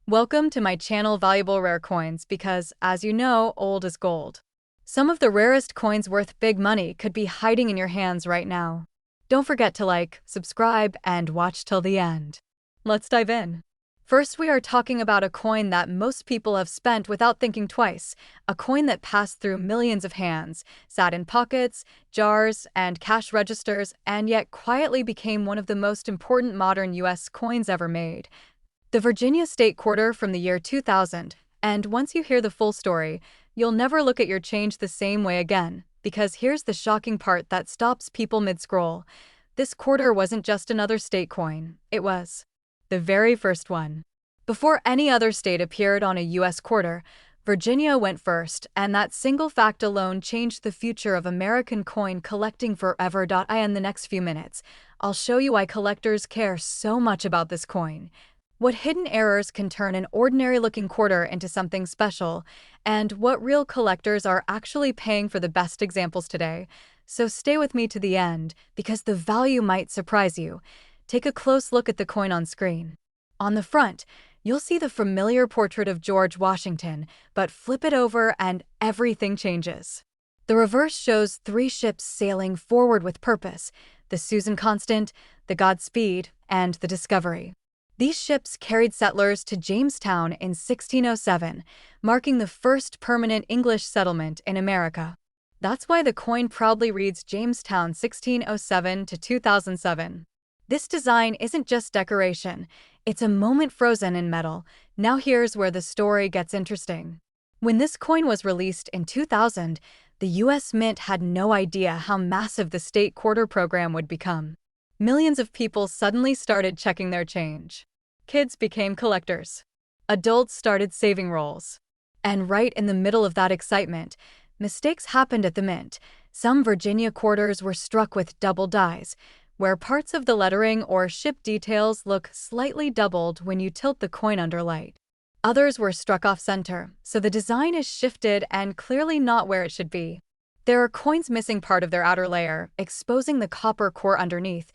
Welcome to my channel Valuable Rare Coins because, as you know, old is gold. Some of the rarest coins worth big money could be hiding in your hands right now. Don't forget to like, subscribe, and watch till the end. Let's dive in. First, we are talking about a coin that most people have spent without thinking twice, a coin that passed through millions of hands, sat in pockets, jars, and cash registers, and yet quietly became one of the most important modern U.S. coins ever made. The Virginia State Quarter from the year 2000, and once you hear the full story, you'll never look at your change the same way again, because here's the shocking part that stops people mid-scroll. This quarter wasn't just another state coin, it was the very first one. Before any other state appeared on a U.S. quarter, Virginia went first, and that single fact alone changed the future of American coin collecting forever. In the next few minutes, I'll show you why collectors care so much about this coin, what hidden errors can turn an ordinary-looking quarter into something special, and what real collectors are actually paying for the best examples today. So stay with me to the end, because the value might surprise you. Take a close look at the coin on screen. On the front, you'll see the familiar portrait of George Washington, but flip it over and everything changes. The reverse shows three ships sailing forward with purpose: the Susan Constant, the Godspeed, and the Discovery. These ships carried settlers to Jamestown in 1607, marking the first permanent English settlement in America. That's why the coin proudly reads Jamestown 1607 to 2007. This design isn't just decoration, it's a moment frozen in metal. Now here's where the story gets interesting. When this coin was released in 2000, the U.S. Mint had no idea how massive the state quarter program would become. Millions of people suddenly started checking their change. Kids became collectors. Adults started saving rolls. And right in the middle of that excitement, mistakes happened at the mint. Some Virginia quarters were struck with double dies, where parts of the lettering or ship details look slightly doubled when you tilt the coin under light. Others were struck off-center, so the design is shifted and clearly not where it should be. There are coins missing part of their outer layer, exposing the copper core underneath,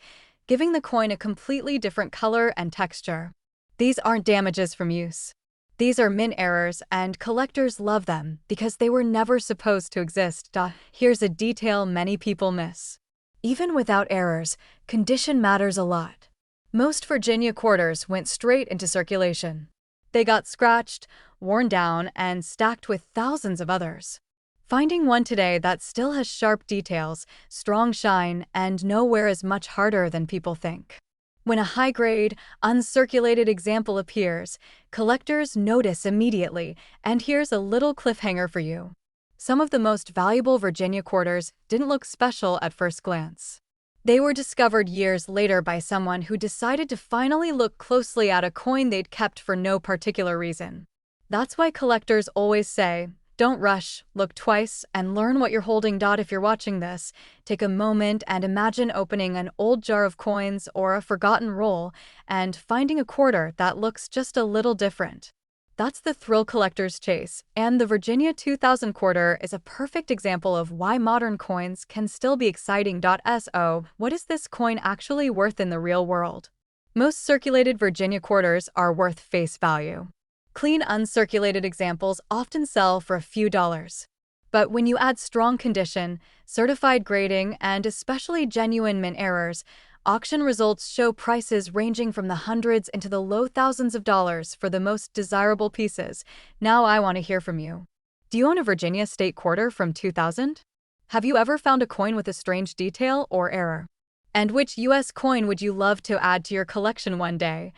giving the coin a completely different color and texture. These aren't damages from use. These are mint errors, and collectors love them because they were never supposed to exist. Here's a detail many people miss. Even without errors, condition matters a lot. Most Virginia quarters went straight into circulation. They got scratched, worn down, and stacked with thousands of others. Finding one today that still has sharp details, strong shine, and no wear is much harder than people think. When a high-grade, uncirculated example appears, collectors notice immediately, and here's a little cliffhanger for you. Some of the most valuable Virginia quarters didn't look special at first glance. They were discovered years later by someone who decided to finally look closely at a coin they'd kept for no particular reason. That's why collectors always say, don't rush, look twice, and learn what you're holding. If you're watching this, take a moment and imagine opening an old jar of coins or a forgotten roll and finding a quarter that looks just a little different. That's the thrill collectors chase, and the Virginia 2000 quarter is a perfect example of why modern coins can still be exciting. So, what is this coin actually worth in the real world? Most circulated Virginia quarters are worth face value. Clean, uncirculated examples often sell for a few dollars. But when you add strong condition, certified grading, and especially genuine mint errors, auction results show prices ranging from the hundreds into the low thousands of dollars for the most desirable pieces. Now I want to hear from you. Do you own a Virginia State Quarter from 2000? Have you ever found a coin with a strange detail or error? And which U.S. coin would you love to add to your collection one day?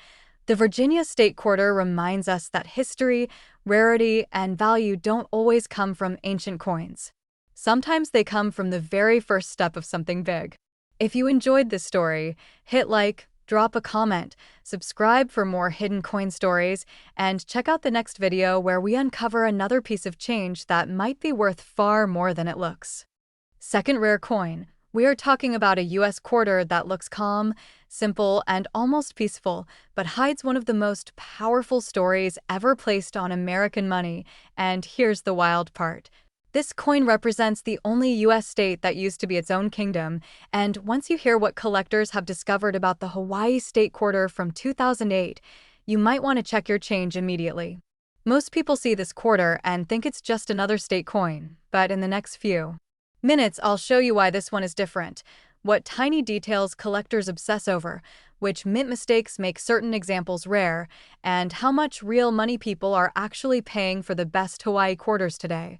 The Virginia State Quarter reminds us that history, rarity, and value don't always come from ancient coins. Sometimes they come from the very first step of something big. If you enjoyed this story, hit like, drop a comment, subscribe for more hidden coin stories, and check out the next video where we uncover another piece of change that might be worth far more than it looks. Second rare coin. We are talking about a U.S. quarter that looks calm, simple, and almost peaceful, but hides one of the most powerful stories ever placed on American money. And here's the wild part. This coin represents the only U.S. state that used to be its own kingdom, and once you hear what collectors have discovered about the Hawaii State Quarter from 2008, you might want to check your change immediately. Most people see this quarter and think it's just another state coin, but in the next few minutes, I'll show you why this one is different, what tiny details collectors obsess over, which mint mistakes make certain examples rare, and how much real money people are actually paying for the best Hawaii quarters today.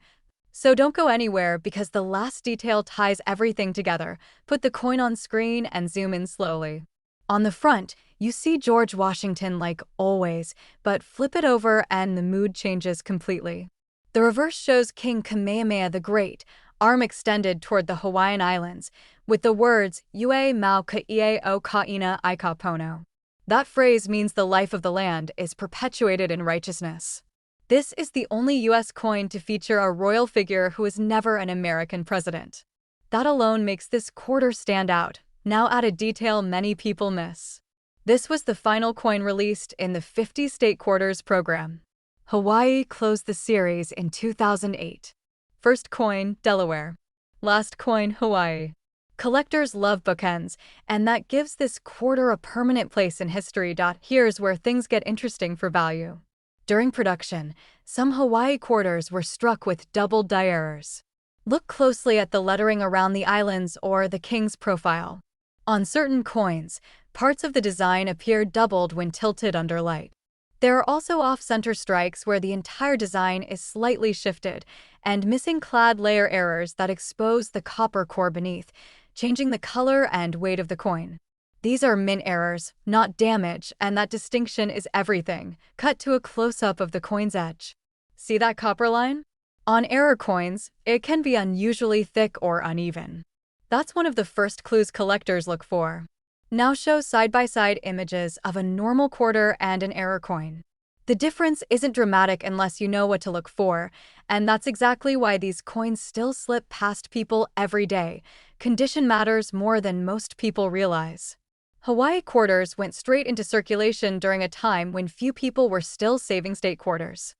So don't go anywhere because the last detail ties everything together. Put the coin on screen and zoom in slowly. On the front, you see George Washington like always, but flip it over and the mood changes completely. The reverse shows King Kamehameha the Great, arm extended toward the Hawaiian Islands, with the words, Ue mau kaie o kaina I ka pono. That phrase means the life of the land is perpetuated in righteousness. This is the only U.S. coin to feature a royal figure who is never an American president. That alone makes this quarter stand out. Now add a detail many people miss. This was the final coin released in the 50 state quarters program. Hawaii closed the series in 2008. First coin, Delaware. Last coin, Hawaii. Collectors love bookends, and that gives this quarter a permanent place in history. Here's where things get interesting for value. During production, some Hawaii quarters were struck with double die errors. Look closely at the lettering around the islands or the king's profile. On certain coins, parts of the design appear doubled when tilted under light. There are also off-center strikes where the entire design is slightly shifted, and missing clad layer errors that expose the copper core beneath, changing the color and weight of the coin. These are mint errors, not damage, and that distinction is everything. Cut to a close-up of the coin's edge. See that copper line? On error coins, it can be unusually thick or uneven. That's one of the first clues collectors look for. Now show side-by-side images of a normal quarter and an error coin. The difference isn't dramatic unless you know what to look for, and that's exactly why these coins still slip past people every day. Condition matters more than most people realize. Hawaii quarters went straight into circulation during a time when few people were still saving state quarters.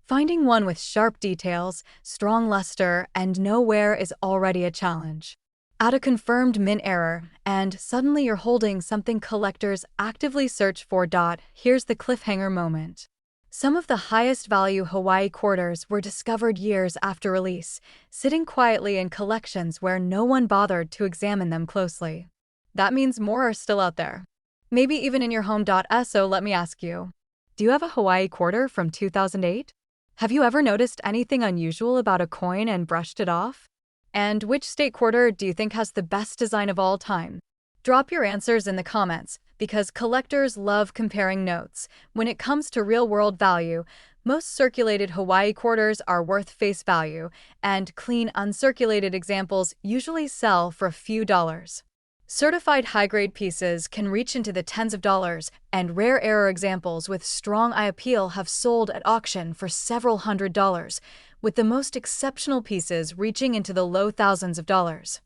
Finding one with sharp details, strong luster, and no wear is already a challenge. Add a confirmed mint error, and suddenly you're holding something collectors actively search for. Here's the cliffhanger moment. Some of the highest value Hawaii quarters were discovered years after release, sitting quietly in collections where no one bothered to examine them closely. That means more are still out there. Maybe even in your home. So let me ask you, do you have a Hawaii quarter from 2008? Have you ever noticed anything unusual about a coin and brushed it off? And which state quarter do you think has the best design of all time? Drop your answers in the comments, because collectors love comparing notes. When it comes to real-world value, most circulated Hawaii quarters are worth face value, and clean, uncirculated examples usually sell for a few dollars. Certified high-grade pieces can reach into the tens of dollars, and rare error examples with strong eye appeal have sold at auction for several $100s, with the most exceptional pieces reaching into the low thousands of dollars.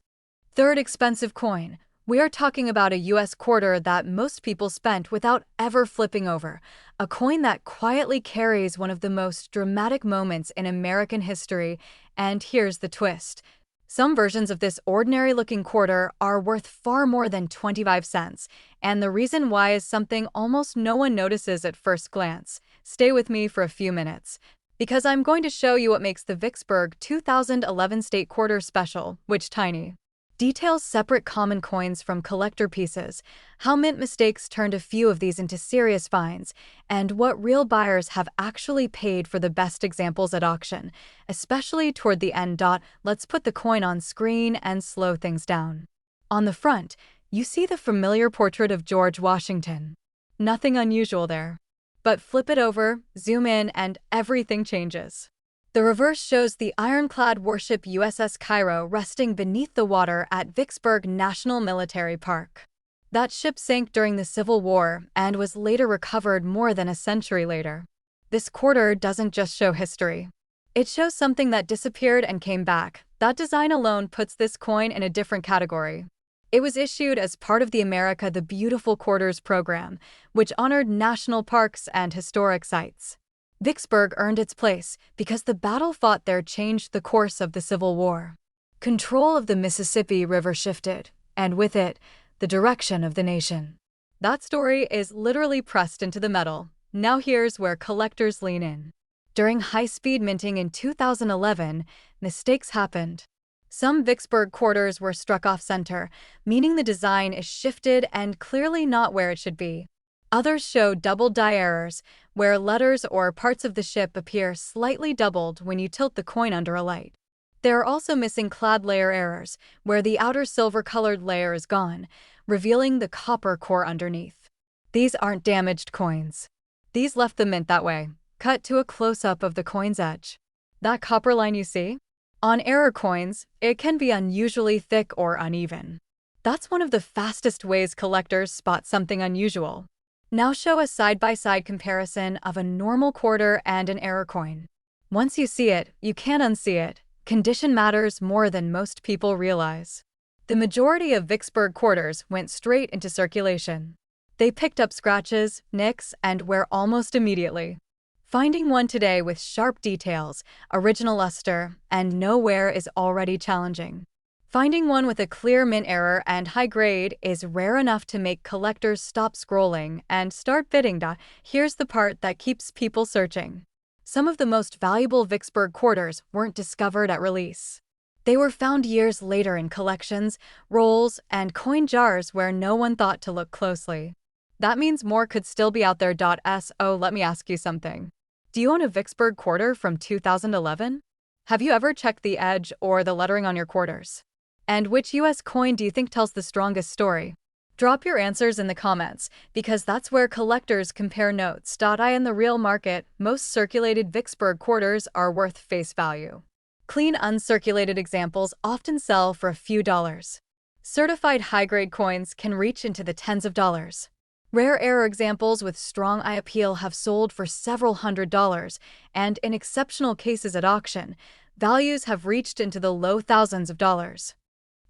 Third expensive coin. We are talking about a U.S. quarter that most people spent without ever flipping over, a coin that quietly carries one of the most dramatic moments in American history, and here's the twist. Some versions of this ordinary-looking quarter are worth far more than 25 cents, and the reason why is something almost no one notices at first glance. Stay with me for a few minutes, because I'm going to show you what makes the Vicksburg 2011 state quarter special, which tiny details separate common coins from collector pieces, how mint mistakes turned a few of these into serious finds, and what real buyers have actually paid for the best examples at auction, especially toward the end. Let's put the coin on screen and slow things down. On the front, you see the familiar portrait of George Washington. Nothing unusual there. But flip it over, zoom in, and everything changes. The reverse shows the ironclad warship USS Cairo resting beneath the water at Vicksburg National Military Park. That ship sank during the Civil War and was later recovered more than a century later. This quarter doesn't just show history. It shows something that disappeared and came back. That design alone puts this coin in a different category. It was issued as part of the America the Beautiful Quarters program, which honored national parks and historic sites. Vicksburg earned its place because the battle fought there changed the course of the Civil War. Control of the Mississippi River shifted, and with it, the direction of the nation. That story is literally pressed into the metal. Now here's where collectors lean in. During high-speed minting in 2011, mistakes happened. Some Vicksburg quarters were struck off-center, meaning the design is shifted and clearly not where it should be. Others show double die errors, where letters or parts of the ship appear slightly doubled when you tilt the coin under a light. There are also missing clad layer errors, where the outer silver-colored layer is gone, revealing the copper core underneath. These aren't damaged coins. These left the mint that way. Cut to a close-up of the coin's edge. That copper line you see? On error coins, it can be unusually thick or uneven. That's one of the fastest ways collectors spot something unusual. Now show a side-by-side comparison of a normal quarter and an error coin. Once you see it, you can't unsee it. Condition matters more than most people realize. The majority of Vicksburg quarters went straight into circulation. They picked up scratches, nicks, and wear almost immediately. Finding one today with sharp details, original luster, and no wear is already challenging. Finding one with a clear mint error and high grade is rare enough to make collectors stop scrolling and start bidding. Here's the part that keeps people searching. Some of the most valuable Vicksburg quarters weren't discovered at release. They were found years later in collections, rolls, and coin jars where no one thought to look closely. That means more could still be out there. So let me ask you something. Do you own a Vicksburg quarter from 2011? Have you ever checked the edge or the lettering on your quarters? And which US coin do you think tells the strongest story? Drop your answers in the comments, because that's where collectors compare notes. In the real market, most circulated Vicksburg quarters are worth face value. Clean, uncirculated examples often sell for a few dollars. Certified high-grade coins can reach into the tens of dollars. Rare error examples with strong eye appeal have sold for several $100s, and in exceptional cases at auction, values have reached into the low thousands of dollars.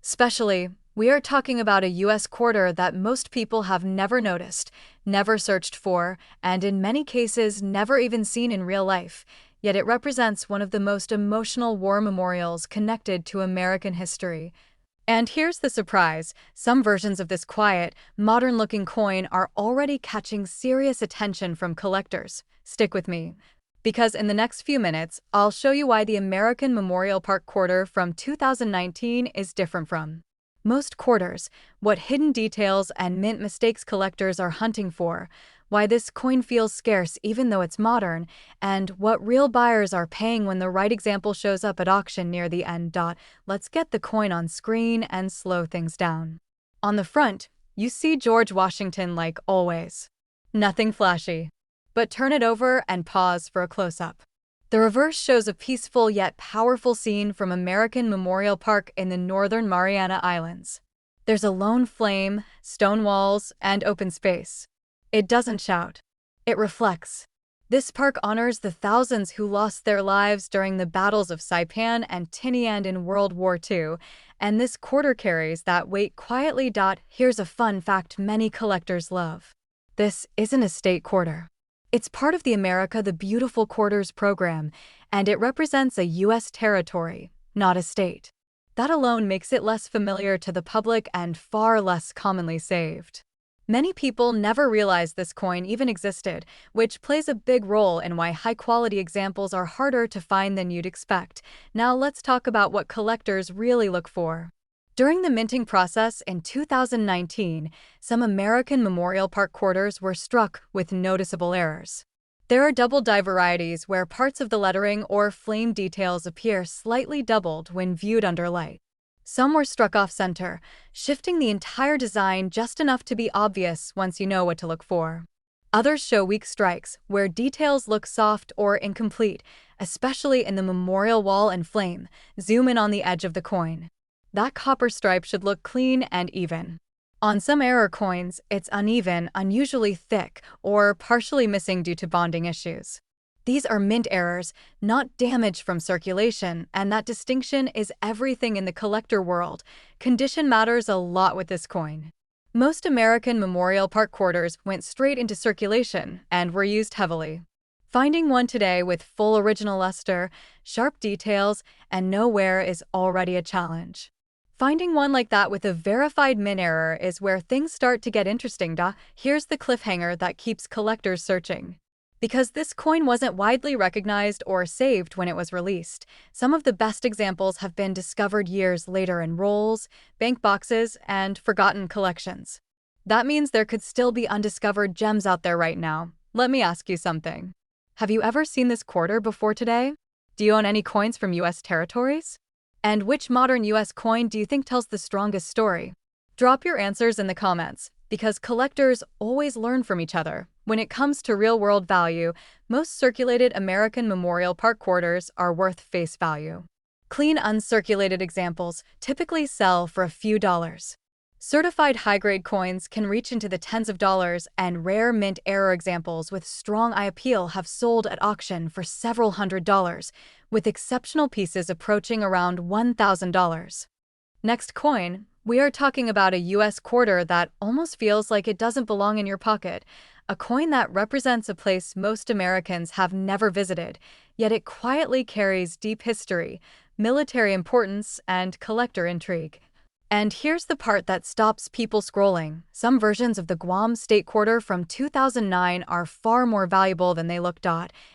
Especially, we are talking about a US quarter that most people have never noticed, never searched for, and in many cases never even seen in real life, yet it represents one of the most emotional war memorials connected to American history. And here's the surprise, some versions of this quiet, modern-looking coin are already catching serious attention from collectors. Stick with me, because in the next few minutes, I'll show you why the American Memorial Park quarter from 2019 is different from most quarters, what hidden details and mint mistakes collectors are hunting for, why this coin feels scarce even though it's modern, and what real buyers are paying when the right example shows up at auction near the end. Let's get the coin on screen and slow things down. On the front, you see George Washington like always. Nothing flashy. But turn it over and pause for a close-up. The reverse shows a peaceful yet powerful scene from American Memorial Park in the northern Mariana Islands. There's a lone flame, stone walls, and open space. It doesn't shout. It reflects. This park honors the thousands who lost their lives during the battles of Saipan and Tinian in World War II, and this quarter carries that weight quietly. Here's a fun fact many collectors love. This isn't a state quarter. It's part of the America the Beautiful Quarters program, and it represents a U.S. territory, not a state. That alone makes it less familiar to the public and far less commonly saved. Many people never realized this coin even existed, which plays a big role in why high-quality examples are harder to find than you'd expect. Now let's talk about what collectors really look for. During the minting process in 2019, some American Memorial Park quarters were struck with noticeable errors. There are double die varieties where parts of the lettering or flame details appear slightly doubled when viewed under light. Some were struck off-center, shifting the entire design just enough to be obvious once you know what to look for. Others show weak strikes, where details look soft or incomplete, especially in the memorial wall and flame. Zoom in on the edge of the coin. That copper stripe should look clean and even. On some error coins, it's uneven, unusually thick, or partially missing due to bonding issues. These are mint errors, not damage from circulation, and that distinction is everything in the collector world. Condition matters a lot with this coin. Most American Memorial Park quarters went straight into circulation and were used heavily. Finding one today with full original luster, sharp details, and no wear is already a challenge. Finding one like that with a verified mint error is where things start to get interesting. Here's the cliffhanger that keeps collectors searching. Because this coin wasn't widely recognized or saved when it was released, some of the best examples have been discovered years later in rolls, bank boxes, and forgotten collections. That means there could still be undiscovered gems out there right now. Let me ask you something. Have you ever seen this quarter before today? Do you own any coins from US territories? And which modern US coin do you think tells the strongest story? Drop your answers in the comments, because collectors always learn from each other. When it comes to real-world value, most circulated American Memorial Park quarters are worth face value. Clean, uncirculated examples typically sell for a few dollars. Certified high-grade coins can reach into the tens of dollars, and rare mint error examples with strong eye appeal have sold at auction for several $100s, with exceptional pieces approaching around $1,000. Next coin, we are talking about a US quarter that almost feels like it doesn't belong in your pocket, a coin that represents a place most Americans have never visited, yet it quietly carries deep history, military importance, and collector intrigue. And here's the part that stops people scrolling. Some versions of the Guam state quarter from 2009 are far more valuable than they look.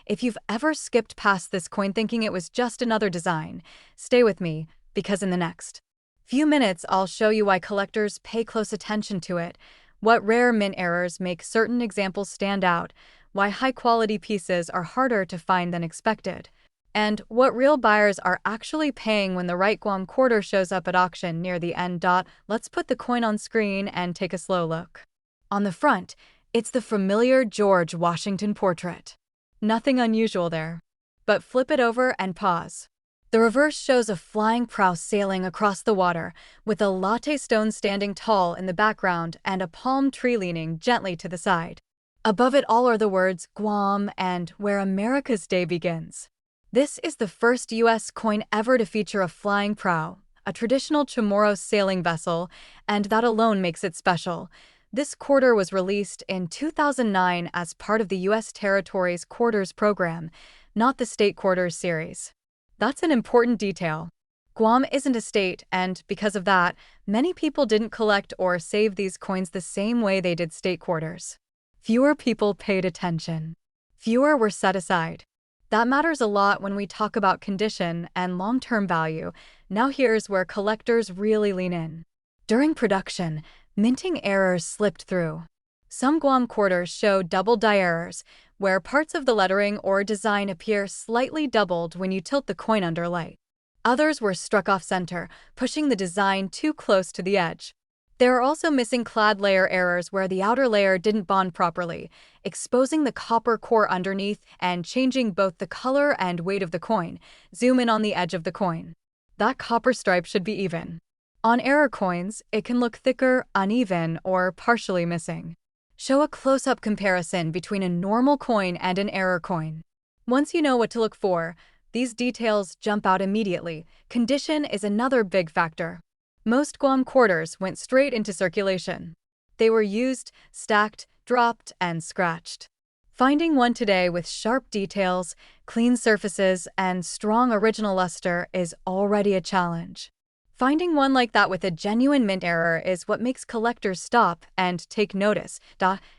If you've ever skipped past this coin thinking it was just another design, stay with me, because in the next few minutes I'll show you why collectors pay close attention to it, what rare mint errors make certain examples stand out, why high-quality pieces are harder to find than expected, and what real buyers are actually paying when the right Guam quarter shows up at auction near the end. Let's put the coin on screen and take a slow look. On the front, it's the familiar George Washington portrait. Nothing unusual there. But flip it over and pause. The reverse shows a flying prow sailing across the water, with a latte stone standing tall in the background and a palm tree leaning gently to the side. Above it all are the words Guam and Where America's Day Begins. This is the first U.S. coin ever to feature a flying prow, a traditional Chamorro sailing vessel, and that alone makes it special. This quarter was released in 2009 as part of the U.S. Territories Quarters program, not the State Quarters series. That's an important detail. Guam isn't a state, and because of that, many people didn't collect or save these coins the same way they did state quarters. Fewer people paid attention. Fewer were set aside. That matters a lot when we talk about condition and long-term value. Now here's where collectors really lean in. During production, minting errors slipped through. Some Guam quarters show double die errors, where parts of the lettering or design appear slightly doubled when you tilt the coin under light. Others were struck off-center, pushing the design too close to the edge. There are also missing clad layer errors where the outer layer didn't bond properly, exposing the copper core underneath and changing both the color and weight of the coin. Zoom in on the edge of the coin. That copper stripe should be even. On error coins, it can look thicker, uneven, or partially missing. Show a close-up comparison between a normal coin and an error coin. Once you know what to look for, these details jump out immediately. Condition is another big factor. Most Guam quarters went straight into circulation. They were used, stacked, dropped, and scratched. Finding one today with sharp details, clean surfaces, and strong original luster is already a challenge. Finding one like that with a genuine mint error is what makes collectors stop and take notice.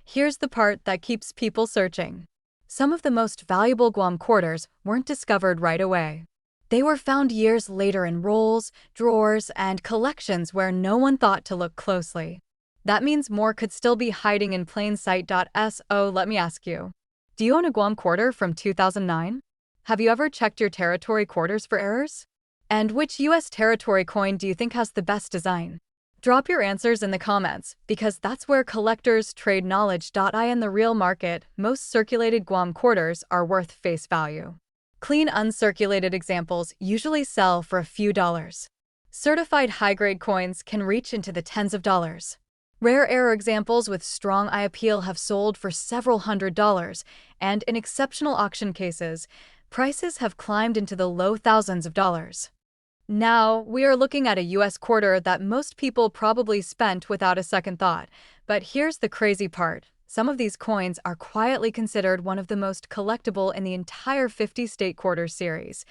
Here's the part that keeps people searching. Some of the most valuable Guam quarters weren't discovered right away. They were found years later in rolls, drawers, and collections where no one thought to look closely. That means more could still be hiding in plain sight. So let me ask you, do you own a Guam quarter from 2009? Have you ever checked your territory quarters for errors? And which U.S. territory coin do you think has the best design? Drop your answers in the comments, because that's where collectors trade knowledge. In the real market, most circulated Guam quarters are worth face value. Clean, uncirculated examples usually sell for a few dollars. Certified high-grade coins can reach into the tens of dollars. Rare error examples with strong eye appeal have sold for several $100s, and in exceptional auction cases, prices have climbed into the low thousands of dollars. Now, we are looking at a U.S. quarter that most people probably spent without a second thought. But here's the crazy part. Some of these coins are quietly considered one of the most collectible in the entire 50 state quarter series.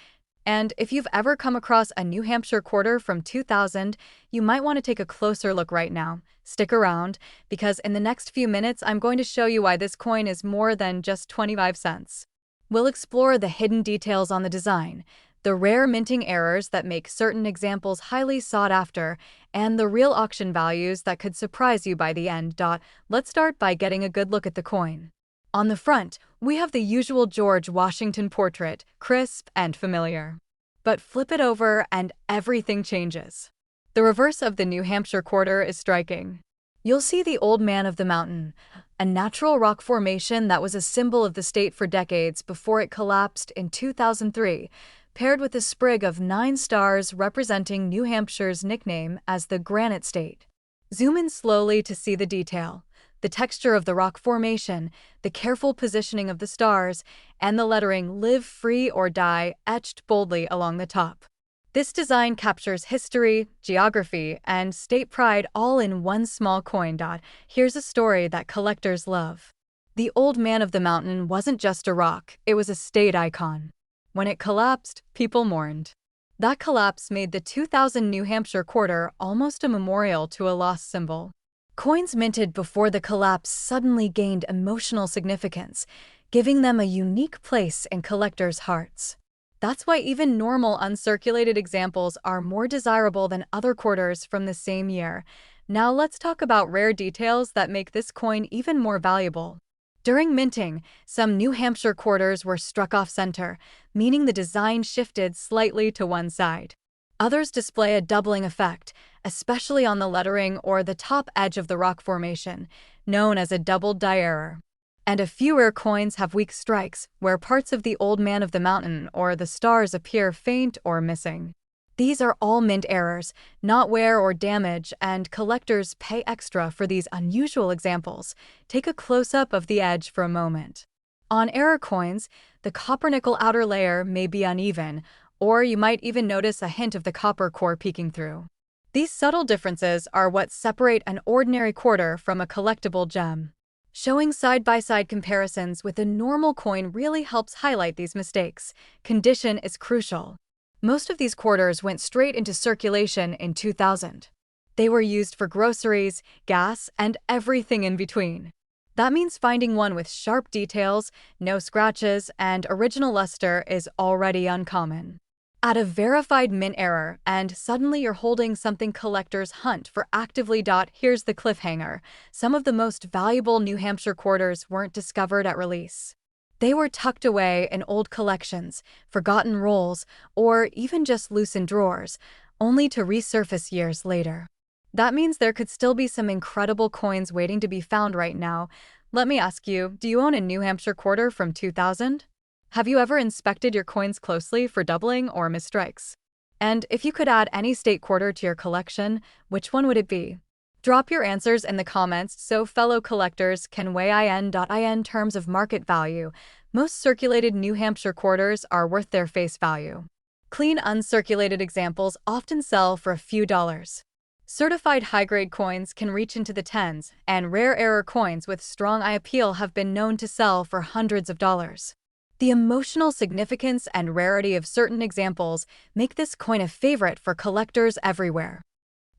And if you've ever come across a New Hampshire quarter from 2000, you might want to take a closer look right now. Stick around, because in the next few minutes, I'm going to show you why this coin is more than just 25 cents. We'll explore the hidden details on the design, the rare minting errors that make certain examples highly sought after, and the real auction values that could surprise you by the end. Let's start by getting a good look at the coin. On the front, we have the usual George Washington portrait, crisp and familiar. But flip it over and everything changes. The reverse of the New Hampshire quarter is striking. You'll see the Old Man of the Mountain, a natural rock formation that was a symbol of the state for decades before it collapsed in 2003, paired with a sprig of 9 stars representing New Hampshire's nickname as the Granite State. Zoom in slowly to see the detail, the texture of the rock formation, the careful positioning of the stars, and the lettering "Live Free or Die" etched boldly along the top. This design captures history, geography, and state pride all in one small coin. Here's a story that collectors love. The Old Man of the Mountain wasn't just a rock, it was a state icon. When it collapsed, people mourned. That collapse made the 2000 New Hampshire quarter almost a memorial to a lost symbol. Coins minted before the collapse suddenly gained emotional significance, giving them a unique place in collectors' hearts. That's why even normal uncirculated examples are more desirable than other quarters from the same year. Now let's talk about rare details that make this coin even more valuable. During minting, some New Hampshire quarters were struck off-center, meaning the design shifted slightly to one side. Others display a doubling effect, especially on the lettering or the top edge of the rock formation, known as a doubled die error. And a few rare coins have weak strikes, where parts of the Old Man of the Mountain or the stars appear faint or missing. These are all mint errors, not wear or damage, and collectors pay extra for these unusual examples. Take a close-up of the edge for a moment. On error coins, the copper-nickel outer layer may be uneven, or you might even notice a hint of the copper core peeking through. These subtle differences are what separate an ordinary quarter from a collectible gem. Showing side-by-side comparisons with a normal coin really helps highlight these mistakes. Condition is crucial. Most of these quarters went straight into circulation in 2000. They were used for groceries, gas, and everything in between. That means finding one with sharp details, no scratches, and original luster is already uncommon. Add a verified mint error, and suddenly you're holding something collectors hunt for actively. Here's the cliffhanger. Some of the most valuable New Hampshire quarters weren't discovered at release. They were tucked away in old collections, forgotten rolls, or even just loosened drawers, only to resurface years later. That means there could still be some incredible coins waiting to be found right now. Let me ask you, do you own a New Hampshire quarter from 2000? Have you ever inspected your coins closely for doubling or misstrikes? And if you could add any state quarter to your collection, which one would it be? Drop your answers in the comments so fellow collectors can weigh in terms of market value. Most circulated New Hampshire quarters are worth their face value. Clean uncirculated examples often sell for a few dollars. Certified high-grade coins can reach into the tens, and rare error coins with strong eye appeal have been known to sell for hundreds of dollars. The emotional significance and rarity of certain examples make this coin a favorite for collectors everywhere.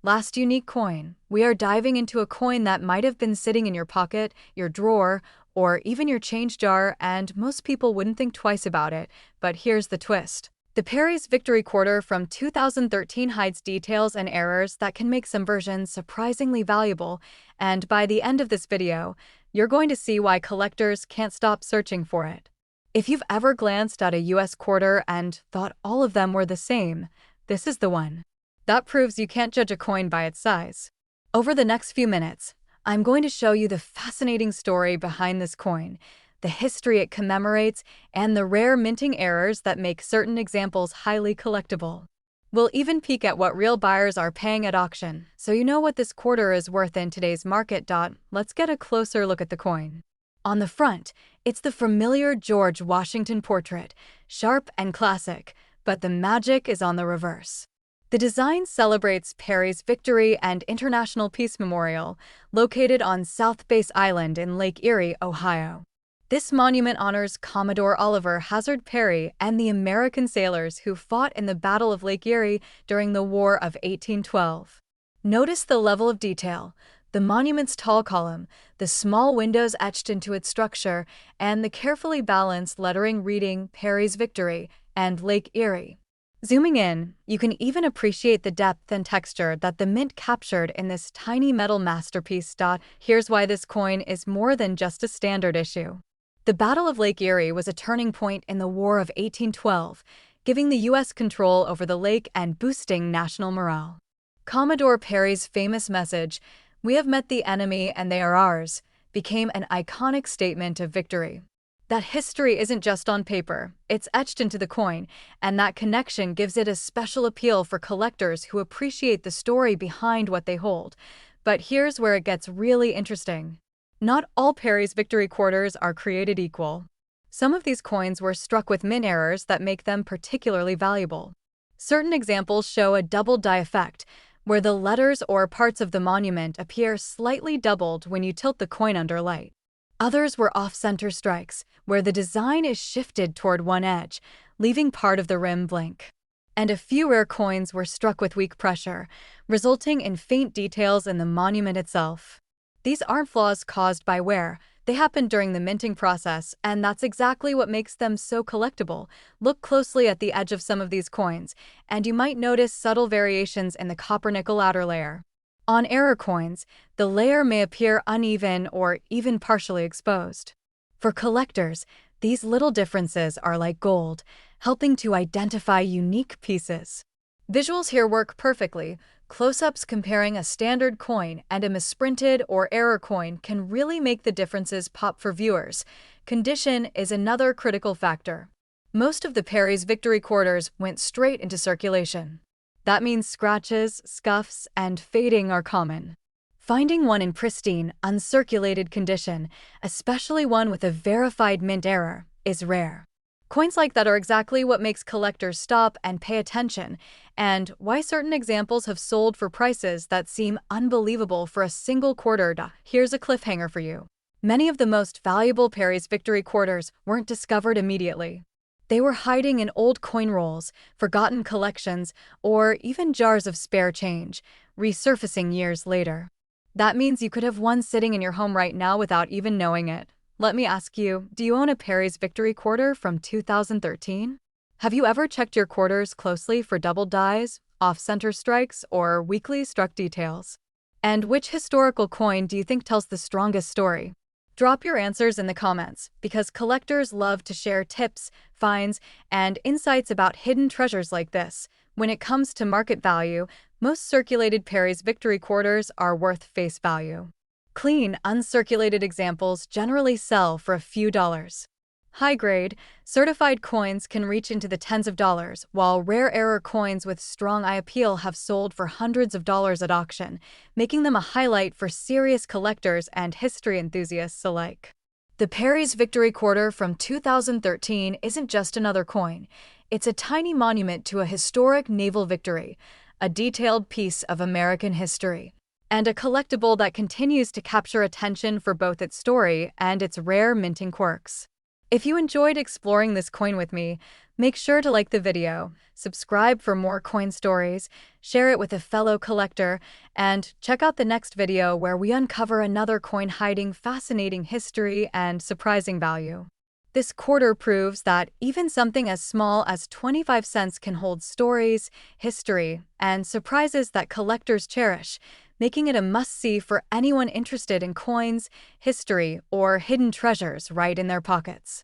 Last unique coin, we are diving into a coin that might have been sitting in your pocket, your drawer, or even your change jar, and most people wouldn't think twice about it, but here's the twist. The Perry's Victory Quarter from 2013 hides details and errors that can make some versions surprisingly valuable, and by the end of this video, you're going to see why collectors can't stop searching for it. If you've ever glanced at a US quarter and thought all of them were the same, this is the one. That proves you can't judge a coin by its size. Over the next few minutes, I'm going to show you the fascinating story behind this coin, the history it commemorates, and the rare minting errors that make certain examples highly collectible. We'll even peek at what real buyers are paying at auction, so you know what this quarter is worth in today's market. Let's get a closer look at the coin. On the front, it's the familiar George Washington portrait, sharp and classic, but the magic is on the reverse. The design celebrates Perry's Victory and International Peace Memorial, located on South Base Island in Lake Erie, Ohio. This monument honors Commodore Oliver Hazard Perry and the American sailors who fought in the Battle of Lake Erie during the War of 1812. Notice the level of detail, the monument's tall column, the small windows etched into its structure, and the carefully balanced lettering reading Perry's Victory and Lake Erie. Zooming in, you can even appreciate the depth and texture that the mint captured in this tiny metal masterpiece. Here's why this coin is more than just a standard issue. The Battle of Lake Erie was a turning point in the War of 1812, giving the U.S. control over the lake and boosting national morale. Commodore Perry's famous message, "We have met the enemy and they are ours," became an iconic statement of victory. That history isn't just on paper, it's etched into the coin, and that connection gives it a special appeal for collectors who appreciate the story behind what they hold. But here's where it gets really interesting. Not all Perry's Victory quarters are created equal. Some of these coins were struck with mint errors that make them particularly valuable. Certain examples show a double die effect, where the letters or parts of the monument appear slightly doubled when you tilt the coin under light. Others were off-center strikes, where the design is shifted toward one edge, leaving part of the rim blank. And a few rare coins were struck with weak pressure, resulting in faint details in the monument itself. These aren't flaws caused by wear, they happened during the minting process, and that's exactly what makes them so collectible. Look closely at the edge of some of these coins, and you might notice subtle variations in the copper-nickel outer layer. On error coins, the layer may appear uneven or even partially exposed. For collectors, these little differences are like gold, helping to identify unique pieces. Visuals here work perfectly. Close-ups comparing a standard coin and a misprinted or error coin can really make the differences pop for viewers. Condition is another critical factor. Most of the Perry's Victory quarters went straight into circulation. That means scratches, scuffs, and fading are common. Finding one in pristine, uncirculated condition, especially one with a verified mint error, is rare. Coins like that are exactly what makes collectors stop and pay attention, and why certain examples have sold for prices that seem unbelievable for a single quarter. Here's a cliffhanger for you. Many of the most valuable Perry's Victory quarters weren't discovered immediately. They were hiding in old coin rolls, forgotten collections, or even jars of spare change, resurfacing years later. That means you could have one sitting in your home right now without even knowing it. Let me ask you, do you own a Perry's Victory quarter from 2013? Have you ever checked your quarters closely for double dies, off-center strikes, or weakly struck details? And which historical coin do you think tells the strongest story? Drop your answers in the comments, because collectors love to share tips, finds, and insights about hidden treasures like this. When it comes to market value, most circulated Perry's Victory quarters are worth face value. Clean, uncirculated examples generally sell for a few dollars. High-grade, certified coins can reach into the tens of dollars, while rare error coins with strong eye appeal have sold for hundreds of dollars at auction, making them a highlight for serious collectors and history enthusiasts alike. The Perry's Victory quarter from 2013 isn't just another coin. It's a tiny monument to a historic naval victory, a detailed piece of American history, and a collectible that continues to capture attention for both its story and its rare minting quirks. If you enjoyed exploring this coin with me, make sure to like the video, subscribe for more coin stories, share it with a fellow collector, and check out the next video where we uncover another coin hiding fascinating history and surprising value. This quarter proves that even something as small as 25 cents can hold stories, history, and surprises that collectors cherish, making it a must-see for anyone interested in coins, history, or hidden treasures right in their pockets.